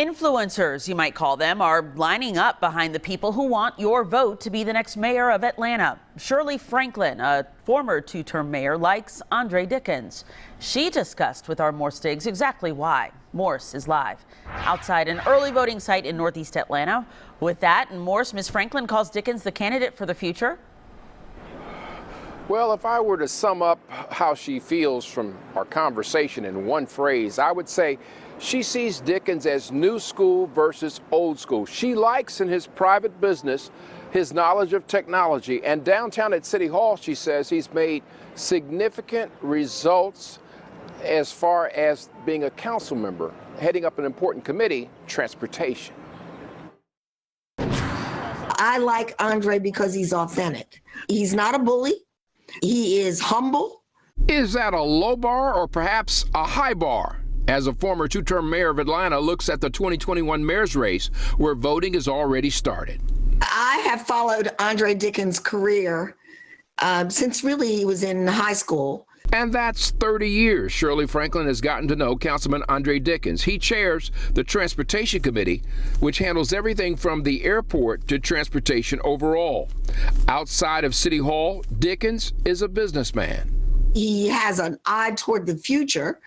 Influencers, you might call them, are lining up behind the people who want your vote to be the next mayor of Atlanta. Shirley Franklin, a former two-term mayor, likes Andre Dickens. She discussed with our Morse Diggs exactly why. Morse is live outside an early voting site in Northeast Atlanta. With that and Morse, Ms. Franklin calls Dickens the candidate for the future. Well, if I were to sum up how she feels from our conversation in one phrase, I would say she sees Dickens as new school versus old school. She likes in his private business his knowledge of technology. And downtown at City Hall, she says he's made significant results as far as being a council member, heading up an important committee, transportation. I like Andre because he's authentic. He's not a bully. He is humble. Is that a low bar or perhaps a high bar? As a former two-term mayor of Atlanta looks at the 2021 mayor's race, where voting has already started. I have followed Andre Dickens' career since really he was in high school. And that's 30 years Shirley Franklin has gotten to know Councilman Andre Dickens. He chairs the Transportation Committee, which handles everything from the airport to transportation overall. Outside of City Hall, Dickens is a businessman. He has an eye toward the future,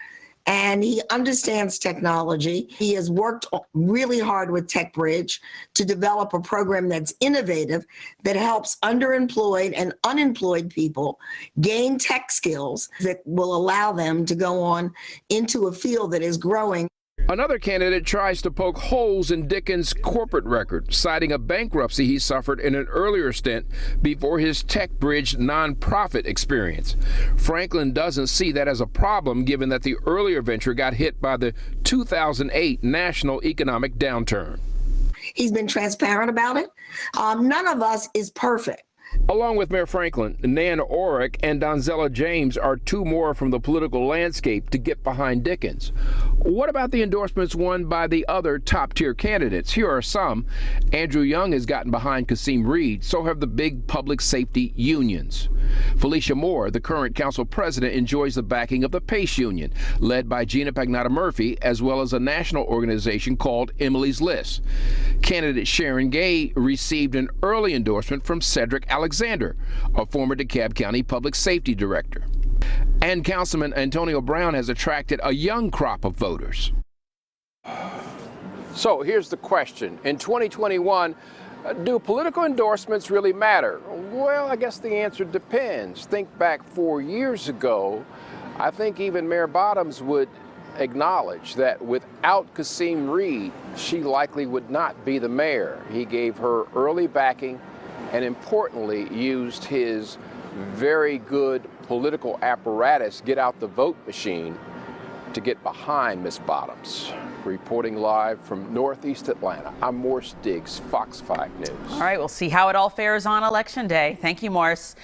and he understands technology. He has worked really hard with TechBridge to develop a program that's innovative, that helps underemployed and unemployed people gain tech skills that will allow them to go on into a field that is growing. Another candidate tries to poke holes in Dickens' corporate record, citing a bankruptcy he suffered in an earlier stint before his TechBridge nonprofit experience. Franklin doesn't see that as a problem, given that the earlier venture got hit by the 2008 national economic downturn. He's been transparent about it. None of us is perfect. Along with Mayor Franklin, Nan Orrick and Donzella James are two more from the political landscape to get behind Dickens. What about the endorsements won by the other top-tier candidates? Here are some. Andrew Young has gotten behind Kasim Reed, so have the big public safety unions. Felicia Moore, the current council president, enjoys the backing of the PACE union, led by Gina Pagnotta Murphy, as well as a national organization called Emily's List. Candidate Sharon Gay received an early endorsement from Cedric Alexander, a former DeKalb County public safety director. And Councilman Antonio Brown has attracted a young crop of voters. So here's the question. In 2021, do political endorsements really matter? Well, I guess the answer depends. Think back 4 years ago, I think even Mayor Bottoms would acknowledge that without Kasim Reed, she likely would not be the mayor. He gave her early backing and importantly used his very good political apparatus, get out the vote machine, to get behind Ms. Bottoms. Reporting live from Northeast Atlanta, I'm Morse Diggs, Fox 5 News. All right, we'll see how it all fares on Election Day. Thank you, Morse.